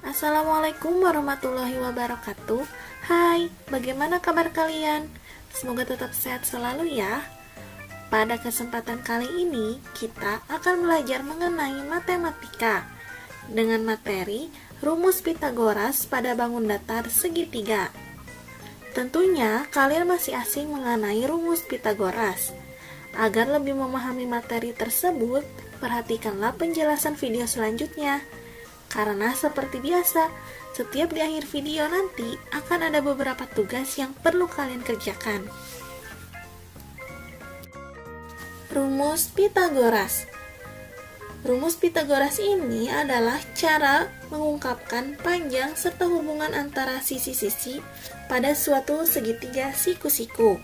Assalamualaikum warahmatullahi wabarakatuh. Hai, bagaimana kabar kalian? Semoga tetap sehat selalu ya. Pada kesempatan kali ini, kita akan belajar mengenai matematika dengan materi rumus Pitagoras pada bangun datar segitiga. Tentunya kalian masih asing mengenai rumus Pitagoras. Agar lebih memahami materi tersebut, perhatikanlah penjelasan video selanjutnya. Karena seperti biasa, setiap di akhir video nanti akan ada beberapa tugas yang perlu kalian kerjakan. Rumus Pitagoras. Rumus Pitagoras ini adalah cara mengungkapkan panjang serta hubungan antara sisi-sisi pada suatu segitiga siku-siku.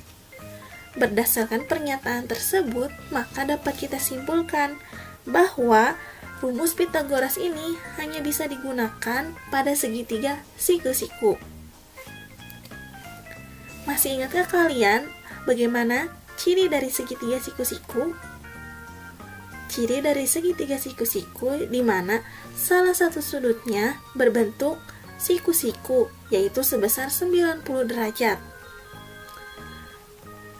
Berdasarkan pernyataan tersebut, maka dapat kita simpulkan bahwa rumus Pitagoras ini hanya bisa digunakan pada segitiga siku-siku. Masih ingatkah kalian bagaimana ciri dari segitiga siku-siku? Ciri dari segitiga siku-siku di mana salah satu sudutnya berbentuk siku-siku, yaitu sebesar 90 derajat.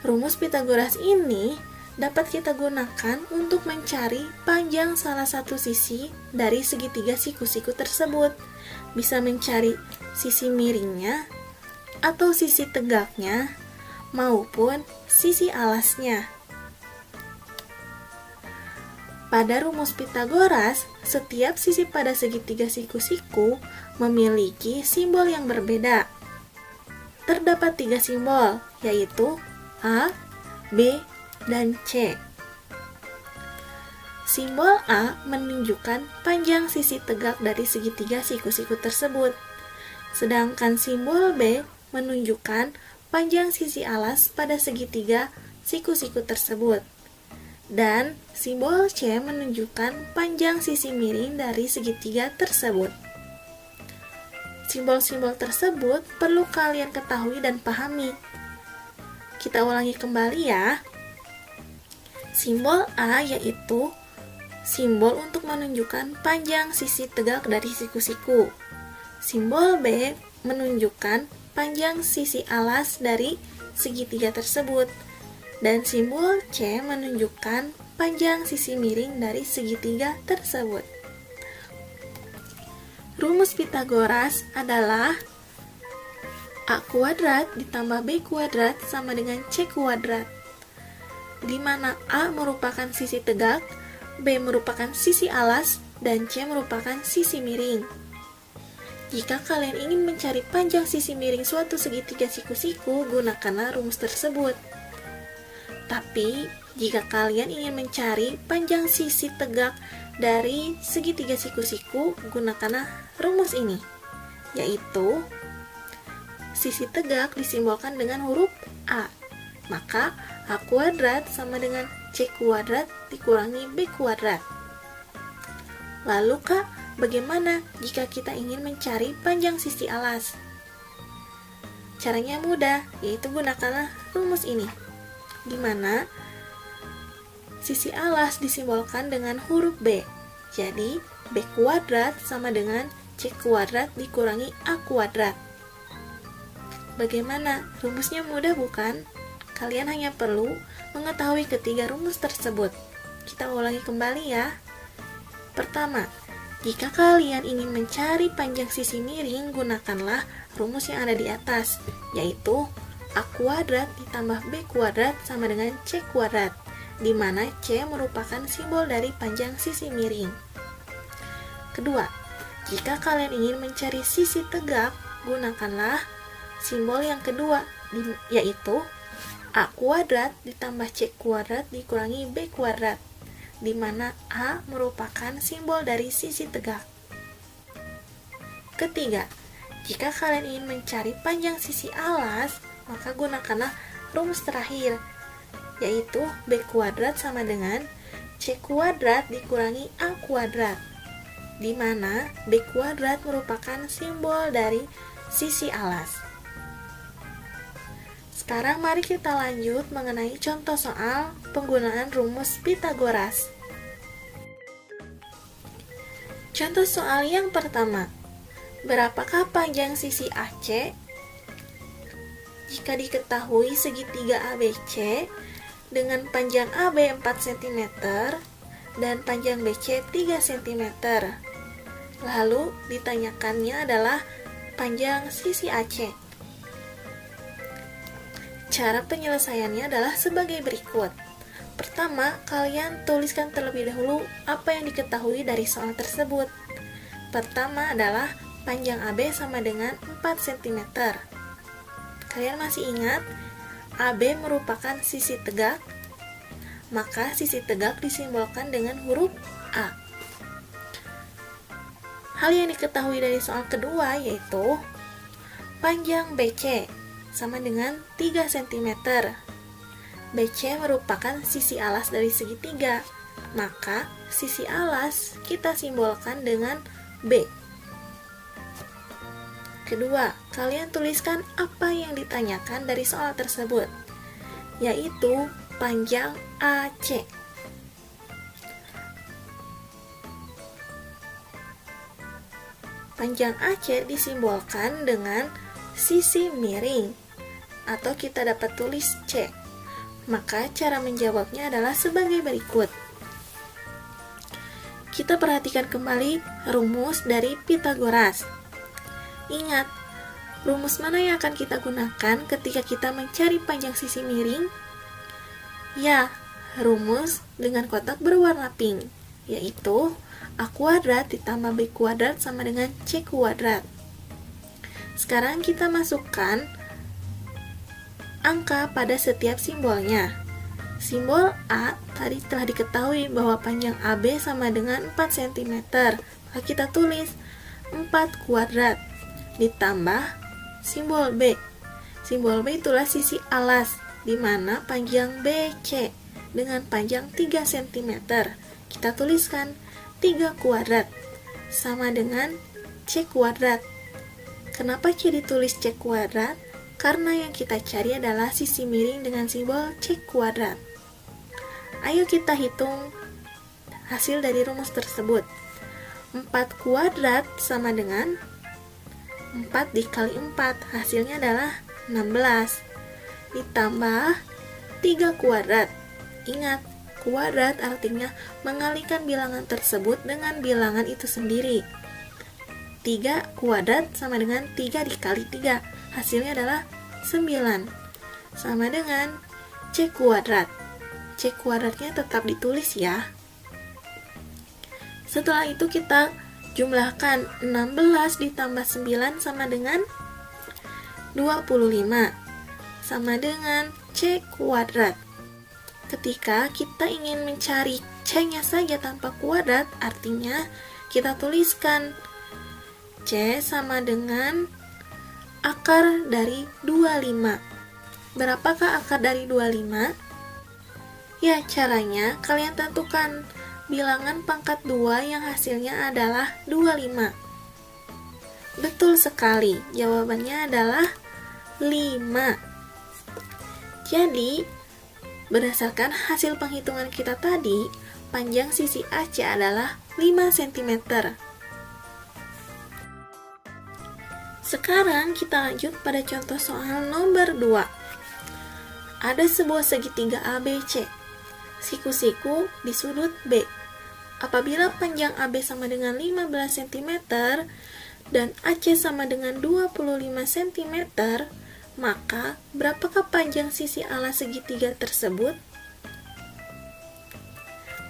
Rumus Pitagoras ini dapat kita gunakan untuk mencari panjang salah satu sisi dari segitiga siku-siku tersebut. Bisa mencari sisi miringnya, atau sisi tegaknya, maupun sisi alasnya. Pada rumus Pitagoras, setiap sisi pada segitiga siku-siku memiliki simbol yang berbeda. Terdapat 3 simbol, yaitu A, B, dan C. Simbol A menunjukkan panjang sisi tegak dari segitiga siku-siku tersebut. Sedangkan simbol B menunjukkan panjang sisi alas pada segitiga siku-siku tersebut. Dan simbol C menunjukkan panjang sisi miring dari segitiga tersebut. Simbol-simbol tersebut perlu kalian ketahui dan pahami. Kita ulangi kembali ya. Simbol A yaitu simbol untuk menunjukkan panjang sisi tegak dari siku-siku. Simbol B menunjukkan panjang sisi alas dari segitiga tersebut. Dan simbol C menunjukkan panjang sisi miring dari segitiga tersebut. Rumus Pitagoras adalah A kuadrat ditambah B kuadrat sama dengan C kuadrat, di mana A merupakan sisi tegak, B merupakan sisi alas, dan C merupakan sisi miring. Jika kalian ingin mencari panjang sisi miring suatu segitiga siku-siku, gunakanlah rumus tersebut. Tapi, jika kalian ingin mencari panjang sisi tegak dari segitiga siku-siku, gunakanlah rumus ini, yaitu sisi tegak disimbolkan dengan huruf A. Maka A kuadrat sama dengan C kuadrat dikurangi B kuadrat. Lalu Kak, bagaimana jika kita ingin mencari panjang sisi alas? Caranya mudah, yaitu gunakanlah rumus ini, di mana sisi alas disimbolkan dengan huruf B. Jadi, B kuadrat sama dengan C kuadrat dikurangi A kuadrat. Bagaimana? Rumusnya mudah bukan? Kalian hanya perlu mengetahui ketiga rumus tersebut. Kita ulangi kembali ya. Pertama, jika kalian ingin mencari panjang sisi miring, gunakanlah rumus yang ada di atas, yaitu A kuadrat ditambah B kuadrat sama dengan C kuadrat, di mana C merupakan simbol dari panjang sisi miring. Kedua, jika kalian ingin mencari sisi tegak, gunakanlah simbol yang kedua, yaitu A kuadrat ditambah C kuadrat dikurangi B kuadrat, di mana A merupakan simbol dari sisi tegak. Ketiga, jika kalian ingin mencari panjang sisi alas, maka gunakanlah rumus terakhir, yaitu B kuadrat sama dengan C kuadrat dikurangi A kuadrat, di mana B kuadrat merupakan simbol dari sisi alas. Sekarang mari kita lanjut mengenai contoh soal penggunaan rumus Pitagoras. Contoh soal yang pertama. Berapakah panjang sisi AC? Jika diketahui segitiga ABC dengan panjang AB 4 cm dan panjang BC 3 cm. Lalu ditanyakannya adalah panjang sisi AC. Cara penyelesaiannya adalah sebagai berikut. Pertama, kalian tuliskan terlebih dahulu apa yang diketahui dari soal tersebut. Pertama adalah panjang AB sama dengan 4 cm. Kalian masih ingat, AB merupakan sisi tegak, maka sisi tegak disimbolkan dengan huruf A. Hal yang diketahui dari soal kedua yaitu panjang BC sama dengan 3 cm. BC merupakan sisi alas dari segitiga, maka sisi alas kita simbolkan dengan B. Kedua, kalian tuliskan apa yang ditanyakan dari soal tersebut, yaitu panjang AC. Panjang AC disimbolkan dengan sisi miring, atau kita dapat tulis C. Maka cara menjawabnya adalah sebagai berikut. Kita perhatikan kembali rumus dari Pythagoras. Ingat, rumus mana yang akan kita gunakan ketika kita mencari panjang sisi miring? Ya, rumus dengan kotak berwarna pink, yaitu A kuadrat ditambah B kuadrat sama dengan C kuadrat. Sekarang kita masukkan angka pada setiap simbolnya. Simbol A tadi telah diketahui bahwa panjang AB sama dengan 4 cm. Maka kita tulis 4 kuadrat ditambah simbol B. Simbol B itulah sisi alas, di mana panjang BC dengan panjang 3 cm. Kita tuliskan 3 kuadrat sama dengan C kuadrat. Kenapa C ditulis C kuadrat? Karena yang kita cari adalah sisi miring dengan simbol C kuadrat. Ayo kita hitung hasil dari rumus tersebut. 4 kuadrat sama dengan 4 dikali 4, hasilnya adalah 16. Ditambah 3 kuadrat. Ingat, kuadrat artinya mengalikan bilangan tersebut dengan bilangan itu sendiri. 3 kuadrat sama dengan 3 dikali 3, hasilnya adalah 9. Sama dengan C kuadrat. C kuadratnya tetap ditulis ya. Setelah itu kita jumlahkan 16 ditambah 9 sama dengan 25. Sama dengan C kuadrat. Ketika kita ingin mencari C-nya saja tanpa kuadrat, artinya kita tuliskan C sama dengan akar dari 25. Berapakah akar dari 25? Ya, caranya kalian tentukan bilangan pangkat 2 yang hasilnya adalah 25. Betul sekali, jawabannya adalah 5. Jadi, berdasarkan hasil penghitungan kita tadi, panjang sisi AC adalah 5 cm. Sekarang kita lanjut pada contoh soal nomor 2. Ada sebuah segitiga ABC. Siku-siku di sudut B. Apabila panjang AB sama dengan 15 cm dan AC sama dengan 25 cm, maka berapakah panjang sisi alas segitiga tersebut?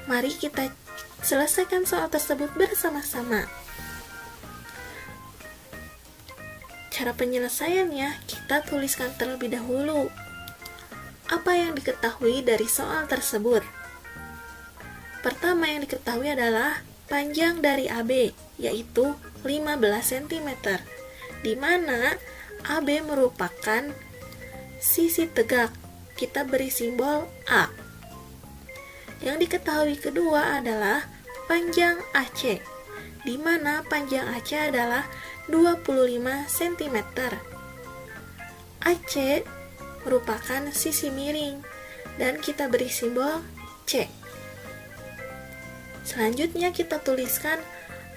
Mari kita selesaikan soal tersebut bersama-sama. Cara penyelesaiannya kita tuliskan terlebih dahulu apa yang diketahui dari soal tersebut. Pertama yang diketahui adalah panjang dari AB, yaitu 15 cm, di mana AB merupakan sisi tegak. Kita beri simbol A. Yang diketahui kedua adalah panjang AC, di mana panjang AC adalah 25 cm. AC merupakan sisi miring, dan kita beri simbol C. Selanjutnya kita tuliskan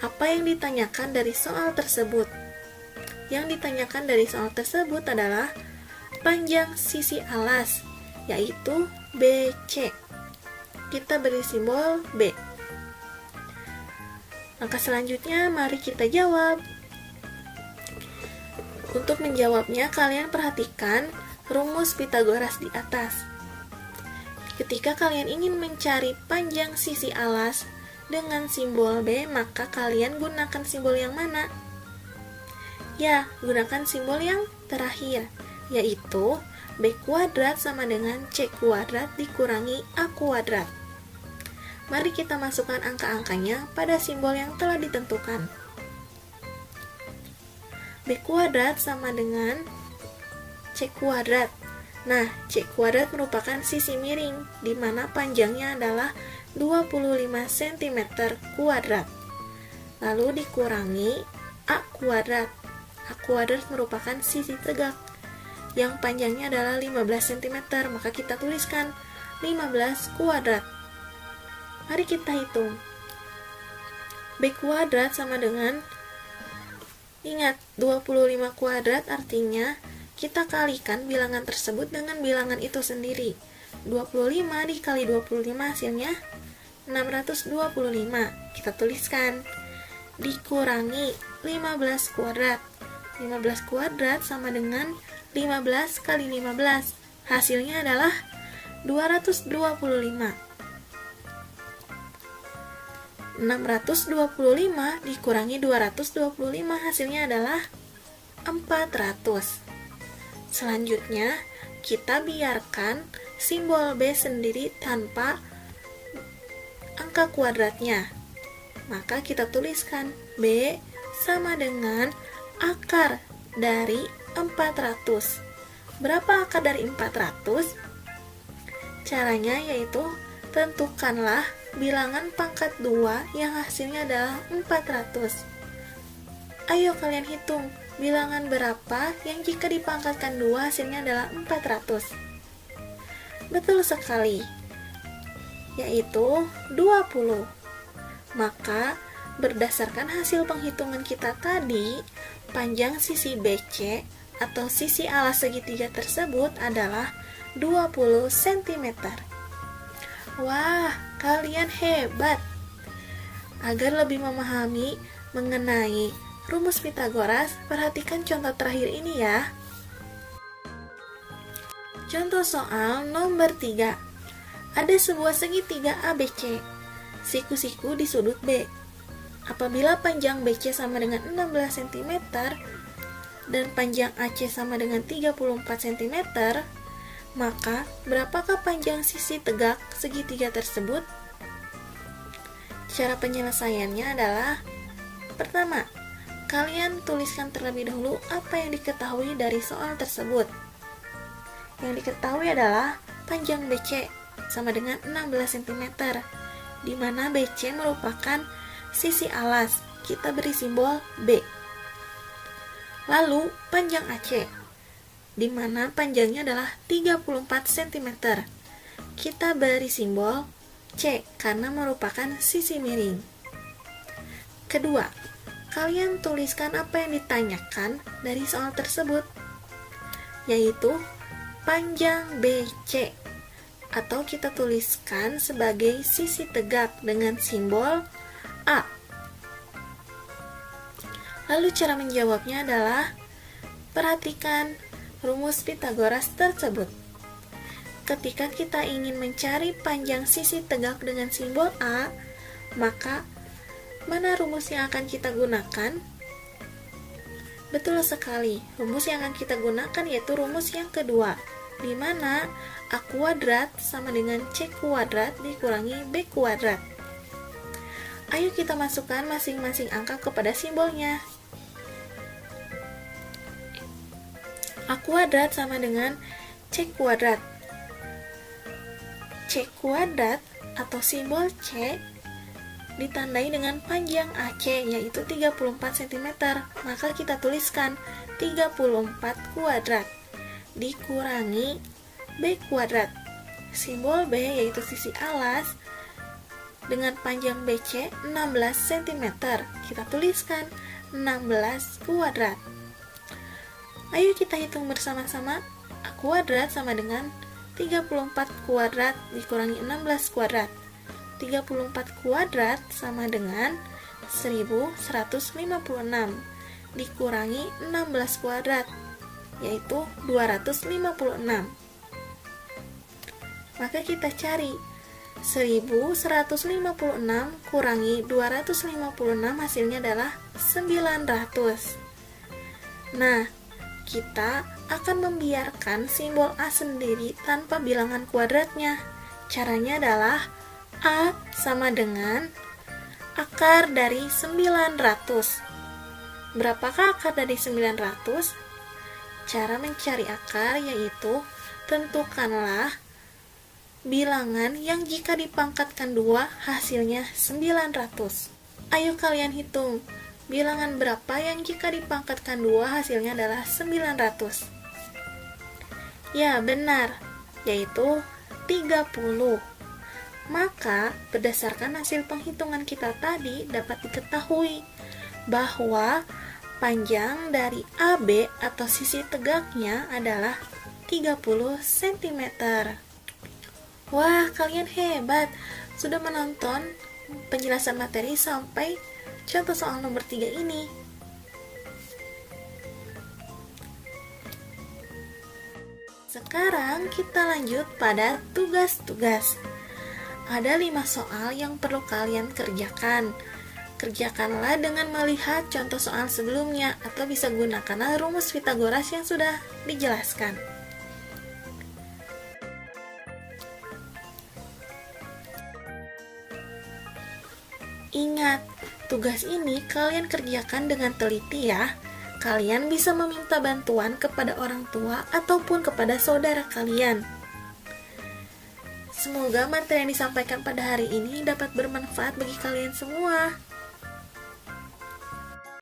apa yang ditanyakan dari soal tersebut, Yang ditanyakan dari soal tersebut adalah panjang sisi alas, yaitu BC. Kita beri simbol B. Langkah selanjutnya, mari kita jawab. Untuk menjawabnya, kalian perhatikan rumus Pitagoras di atas. Ketika kalian ingin mencari panjang sisi alas dengan simbol B, maka kalian gunakan simbol yang mana? Ya, gunakan simbol yang terakhir, yaitu B kuadrat sama dengan C kuadrat dikurangi A kuadrat. Mari kita masukkan angka-angkanya pada simbol yang telah ditentukan. B kuadrat sama dengan C kuadrat. Nah, C kuadrat merupakan sisi miring, di mana panjangnya adalah 25 cm kuadrat. Lalu dikurangi A kuadrat. A kuadrat merupakan sisi tegak, yang panjangnya adalah 15 cm, maka kita tuliskan 15 kuadrat. Mari kita hitung. B kuadrat sama dengan, ingat, 25 kuadrat artinya kita kalikan bilangan tersebut dengan bilangan itu sendiri. 25 dikali 25 hasilnya 625. Kita tuliskan. Dikurangi 15 kuadrat. 15 kuadrat sama dengan 15 kali 15. Hasilnya adalah 225. 625 dikurangi 225 hasilnya adalah 400. Selanjutnya, kita biarkan simbol B sendiri tanpa angka kuadratnya. Maka kita tuliskan B sama dengan akar dari 400. Berapa akar dari 400? Caranya yaitu tentukanlah bilangan pangkat 2 yang hasilnya adalah 400. Ayo kalian hitung bilangan berapa yang jika dipangkatkan 2 hasilnya adalah 400. Betul sekali, yaitu 20. Maka berdasarkan hasil penghitungan kita tadi, panjang sisi BC atau sisi alas segitiga tersebut adalah 20 cm. Wah, kalian hebat! Agar lebih memahami mengenai rumus Pitagoras, perhatikan contoh terakhir ini ya. Contoh soal nomor 3. Ada sebuah segitiga ABC. Siku-siku di sudut B. Apabila panjang BC sama dengan 16 cm dan panjang AC sama dengan 34 cm, maka berapakah panjang sisi tegak segitiga tersebut? Cara penyelesaiannya adalah, pertama, kalian tuliskan terlebih dahulu apa yang diketahui dari soal tersebut. Yang diketahui adalah panjang BC sama dengan 16 cm, di mana BC merupakan sisi alas. Kita beri simbol B. Lalu panjang AC, di mana panjangnya adalah 34 cm. Kita beri simbol C karena merupakan sisi miring. Kedua, kalian tuliskan apa yang ditanyakan dari soal tersebut, yaitu panjang BC, atau kita tuliskan sebagai sisi tegak dengan simbol A. Lalu cara menjawabnya adalah, perhatikan rumus Pitagoras tersebut. Ketika kita ingin mencari panjang sisi tegak dengan simbol A, maka mana rumus yang akan kita gunakan? Betul sekali, rumus yang akan kita gunakan yaitu rumus yang kedua, di mana A kuadrat sama dengan C kuadrat dikurangi B kuadrat. Ayo kita masukkan masing-masing angka kepada simbolnya. A kuadrat sama dengan C kuadrat. C kuadrat atau simbol C ditandai dengan panjang AC yaitu 34 cm. Maka kita tuliskan 34 kuadrat dikurangi B kuadrat. Simbol B yaitu sisi alas dengan panjang BC 16 cm. Kita tuliskan 16 kuadrat. Ayo kita hitung bersama-sama. A kuadrat sama dengan 34 kuadrat dikurangi 16 kuadrat. 34 kuadrat sama dengan 1156 dikurangi 16 kuadrat, yaitu 256. Maka kita cari 1156 kurangi 256, hasilnya adalah 900. Nah, kita akan membiarkan simbol A sendiri tanpa bilangan kuadratnya. Caranya adalah A sama dengan akar dari 900. Berapakah akar dari 900? Cara mencari akar yaitu tentukanlah bilangan yang jika dipangkatkan 2 hasilnya 900. Ayo kalian hitung, bilangan berapa yang jika dipangkatkan 2 hasilnya adalah 900? Ya, benar, yaitu 30. Maka, berdasarkan hasil penghitungan kita tadi dapat diketahui bahwa panjang dari AB atau sisi tegaknya adalah 30 cm. Wah, kalian hebat, sudah menonton penjelasan materi sampai contoh soal nomor 3 ini. Sekarang kita lanjut pada tugas-tugas. Ada 5 soal yang perlu kalian kerjakan. Kerjakanlah dengan melihat contoh soal sebelumnya atau bisa gunakanlah rumus Pythagoras yang sudah dijelaskan. Ingat, tugas ini kalian kerjakan dengan teliti ya. Kalian bisa meminta bantuan kepada orang tua ataupun kepada saudara kalian. Semoga materi yang disampaikan pada hari ini dapat bermanfaat bagi kalian semua.